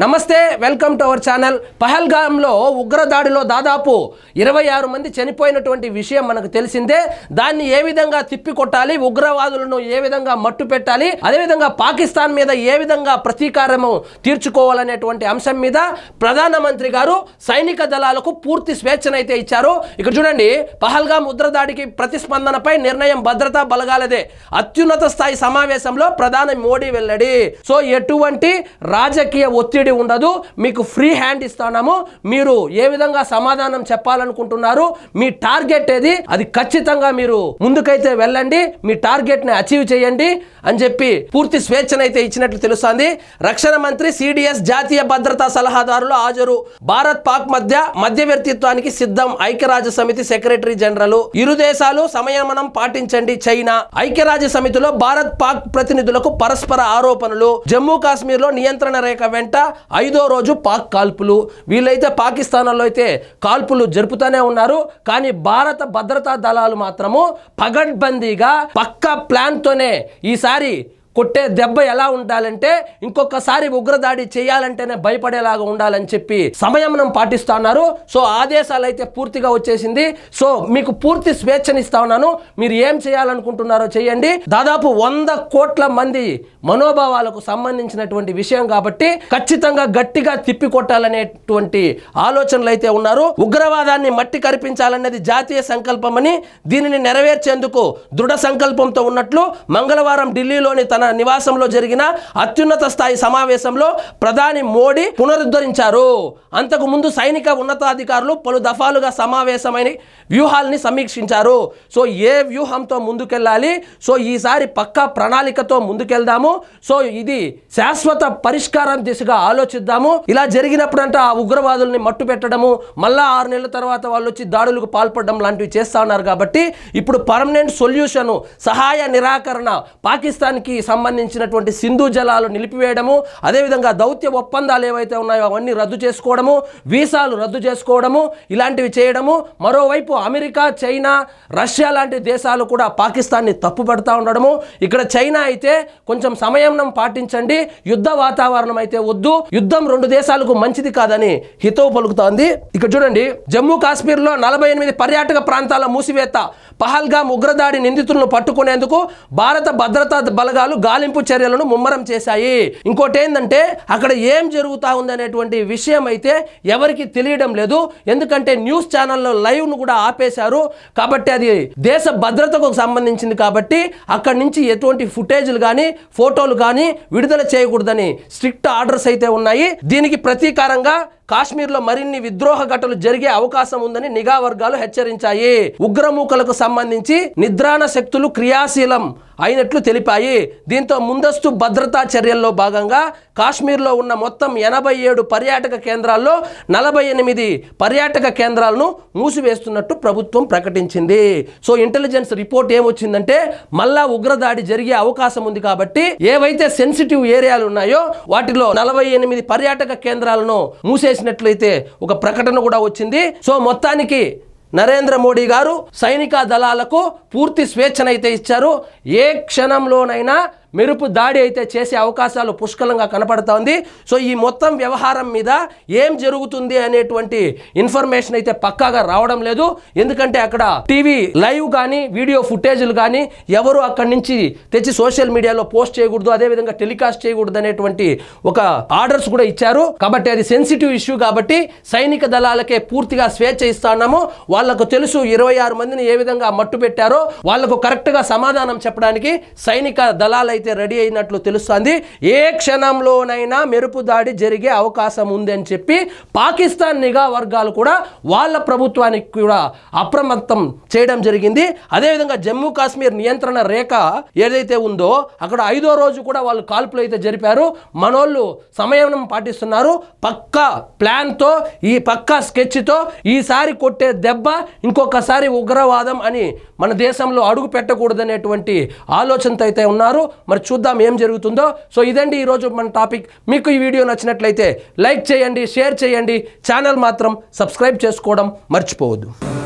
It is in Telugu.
నమస్తే వెల్కమ్ టు అవర్ ఛానల్. పహల్గామ్లో ఉగ్రదాడిలో దాదాపు 26 మంది చనిపోయినటువంటి విషయం మనకు తెలిసిందే. దాన్ని ఏ విధంగా తిప్పికొట్టాలి, ఉగ్రవాదులను ఏ విధంగా మట్టు పెట్టాలి, అదేవిధంగా పాకిస్తాన్ మీద ఏ విధంగా ప్రతీకారము తీర్చుకోవాలనేటువంటి అంశం మీద ప్రధానమంత్రి గారు సైనిక దళాలకు పూర్తి స్వేచ్ఛనైతే ఇచ్చారు. ఇక్కడ చూడండి, పహల్గామ్ ఉగ్రదాడికి ప్రతిస్పందనపై నిర్ణయం భద్రతా బలగాలదే. అత్యున్నత స్థాయి సమావేశంలో ప్రధాని మోడీ వెల్లడి. సో ఎటువంటి రాజకీయ ఒత్తిడి ఉండదు, మీకు ఫ్రీ హ్యాండ్ ఇస్తాము. మీరు ఏ విధంగా సమాధానం చెప్పాలనుకుంటున్నారు, మీ టార్గెట్ ఏది, అది ఖచ్చితంగా మీరు ముందుకైతే వెళ్ళండి, మీ టార్గెట్ ని అచీవ్ చేయండి అని చెప్పి పూర్తి స్వేచ్ఛనైతే ఇచ్చినట్లు తెలుస్తోంది. రక్షణ మంత్రి సిడిఎస్ జాతీయ భద్రతా సలహాదారులు హాజరు. భారత్ పాక్ మధ్య మధ్యవర్తిత్వానికి సిద్ధం ఐక్యరాజ్య సమితి సెక్రటరీ జనరల్. ఇరు దేశాలు సంయమనం పాటించండి చైనా. ఐక్యరాజ్య సమితిలో భారత్ పాక్ ప్రతినిధులకు పరస్పర ఆరోపణలు. జమ్మూ కాశ్మీర్ లో నియంత్రణ రేఖ వెంట 5వ రోజు పాక్ కాల్పులు. వీళ్ళైతే పాకిస్తాన్లో అయితే కాల్పులు జరుపుతూనే ఉన్నారు, కానీ భారత భద్రతా దళాలు మాత్రము పగడ్బందీగా పక్కా ప్లాన్ తోనే ఈసారి కొట్టే దెబ్బ ఎలా ఉండాలంటే, ఇంకొకసారి ఉగ్రదాడి చేయాలంటేనే భయపడేలాగా ఉండాలని చెప్పి సంయమనం పాటిస్తున్నారు. సో ఆదేశాలు అయితే పూర్తిగా వచ్చేసింది. సో మీకు పూర్తి స్వేచ్ఛనిస్తా ఉన్నాను, మీరు ఏం చేయాలనుకుంటున్నారో చేయండి. దాదాపు 100 కోట్ల మంది మనోభావాలకు సంబంధించినటువంటి విషయం కాబట్టి ఖచ్చితంగా గట్టిగా తిప్పికొట్టాలనేటువంటి ఆలోచనలు అయితే ఉన్నారు. ఉగ్రవాదాన్ని మట్టి కరిపించాలనేది జాతీయ సంకల్పమని, దీనిని నెరవేర్చేందుకు దృఢ సంకల్పంతో ఉన్నట్లు మంగళవారం ఢిల్లీలోని తన నివాసంలో జరిగిన అత్యున్నత స్థాయి సమావేశంలో ప్రధాని మోడీ పునరుద్ధరించారు. అంతకు ముందు సైనిక ఉన్నతాధికారులు పలు దఫాలుగా సమావేశమైన వ్యూహాల్ని సమీక్షించారు. సో ఏ వ్యూహంతో ముందుకెళ్ళాలి, సో ఈసారి పక్కా ప్రణాళికతో ముందుకెళ్దాము, సో ఇది శాశ్వత పరిష్కారం దిశగా ఆలోచిద్దాము. ఇలా జరిగినప్పుడంట ఆ ఉగ్రవాదుల్ని మట్టు పెట్టడము, మళ్ళా 6 నెలల తర్వాత వాళ్ళు వచ్చి దాడులకు పాల్పడడం లాంటివి చేస్తా ఉన్నారు. కాబట్టి ఇప్పుడు పర్మనెంట్ సొల్యూషన్, సహాయ నిరాకరణ, పాకిస్తాన్కి సంబంధించినటువంటి సింధు జలాలు నిలిపివేయడము, అదేవిధంగా దౌత్య ఒప్పందాలు ఏవైతే ఉన్నాయో అవన్నీ రద్దు చేసుకోవడము, వీసాలు రద్దు చేసుకోవడము, ఇలాంటివి చేయడము. మరోవైపు అమెరికా, చైనా, రష్యా లాంటి దేశాలు కూడా పాకిస్తాన్ని తప్పుపడతా ఉండడము. ఇక్కడ చైనా అయితే కొంచెం సంయమనం పాటించండి, యుద్ధ వాతావరణం అయితే వద్దు, యుద్ధం 2 దేశాలకు మంచిది కాదని హితవు పలుకుతోంది. ఇక్కడ చూడండి, జమ్మూ కాశ్మీర్లో 48 పర్యాటక ప్రాంతాల మూసివేత. పహల్గామ్ ఉగ్రదాడి నిందితులను పట్టుకునేందుకు భారత భద్రతా బలగాలు గాలింపు చర్యలను ముమ్మరం చేశాయి. ఇంకోటి ఏంటంటే, అక్కడ ఏం జరుగుతా ఉందనేటువంటి విషయం అయితే ఎవరికి తెలియడం లేదు, ఎందుకంటే న్యూస్ ఛానల్లో లైవ్ ను కూడా ఆపేశారు. కాబట్టి అది దేశ భద్రతకు సంబంధించింది కాబట్టి అక్కడి నుంచి ఎటువంటి ఫుటేజ్లు కానీ ఫోటోలు కానీ విడుదల చేయకూడదని స్ట్రిక్ట్ ఆర్డర్స్ అయితే ఉన్నాయి. దీనికి ప్రతీకారంగా కాశ్మీర్లో మరిన్ని విద్రోహ ఘటనలు జరిగే అవకాశం ఉందని నిఘా వర్గాలు హెచ్చరించాయి. ఉగ్రమూకలకు సంబంధించి నిద్రాణ శక్తులు క్రియాశీలం అయినట్లు తెలిపాయి. దీంతో ముందస్తు భద్రతా చర్యల్లో భాగంగా కాశ్మీర్లో ఉన్న మొత్తం 87 పర్యాటక కేంద్రాల్లో 48 పర్యాటక కేంద్రాలను మూసివేస్తున్నట్టు ప్రభుత్వం ప్రకటించింది. సో ఇంటెలిజెన్స్ రిపోర్ట్ ఏమొచ్చిందంటే, మళ్ళా ఉగ్రదాడి జరిగే అవకాశం ఉంది కాబట్టి ఏవైతే సెన్సిటివ్ ఏరియాలు ఉన్నాయో వాటిలో 48 పర్యాటక కేంద్రాలను మూసేసినట్లయితే ఒక ప్రకటన కూడా వచ్చింది. సో మొత్తానికి నరేంద్ర మోడీ గారు సైనిక దళాలకు పూర్తి స్వేచ్ఛనైతే ఇచ్చారు. ఏ క్షణంలోనైనా మెరుపు దాడి అయితే చేసే అవకాశాలు పుష్కలంగా కనపడుతోంది. సో ఈ మొత్తం వ్యవహారం మీద ఏం జరుగుతుంది అనేటువంటి ఇన్ఫర్మేషన్ అయితే పక్కాగా రావడం లేదు, ఎందుకంటే అక్కడ టీవీ లైవ్ కానీ వీడియో ఫుటేజ్లు కానీ ఎవరు అక్కడి నుంచి తెచ్చి సోషల్ మీడియాలో పోస్ట్ చేయకూడదు, అదేవిధంగా టెలికాస్ట్ చేయకూడదు అనేటువంటి ఒక ఆర్డర్స్ కూడా ఇచ్చారు. కాబట్టి అది సెన్సిటివ్ ఇష్యూ కాబట్టి సైనిక దళాలకే పూర్తిగా స్వేచ్ఛ ఇస్తున్నాము. వాళ్లకు తెలుసు 26 మందిని ఏ విధంగా మట్టు పెట్టారో, వాళ్లకు కరెక్ట్ గా సమాధానం చెప్పడానికి సైనిక దళాలు అయితే రెడీ అయినట్లు తెలుస్తుంది. ఏ క్షణంలోనైనా మెరుపు దాడి జరిగే అవకాశం ఉంది అని చెప్పి పాకిస్తాన్ నిఘా వర్గాలు కూడా వాళ్ళ ప్రభుత్వానికి కూడా అప్రమత్తం చేయడం జరిగింది. అదేవిధంగా జమ్మూ కాశ్మీర్ నియంత్రణ రేఖ ఏదైతే ఉందో అక్కడ 5వ రోజు కూడా వాళ్ళు కాల్పులు అయితే జరిపారు. మనోళ్ళు సమయనం పాటిస్తున్నారు. పక్కా ప్లాన్ తో, ఈ పక్కా స్కెచ్ తో ఈసారి కొట్టే దెబ్బ ఇంకొకసారి ఉగ్రవాదం అని మన దేశంలో అడుగు పెట్టకూడదనేటువంటి ఆలోచనతో అయితే ఉన్నారు. మరి చూద్దాం ఏం జరుగుతుందో. సో ఇదండి ఈరోజు మన టాపిక్. మీకు ఈ వీడియో నచ్చినట్లయితే లైక్ చేయండి, షేర్ చేయండి, ఛానల్ మాత్రం సబ్స్క్రైబ్ చేసుకోవడం మర్చిపోవద్దు.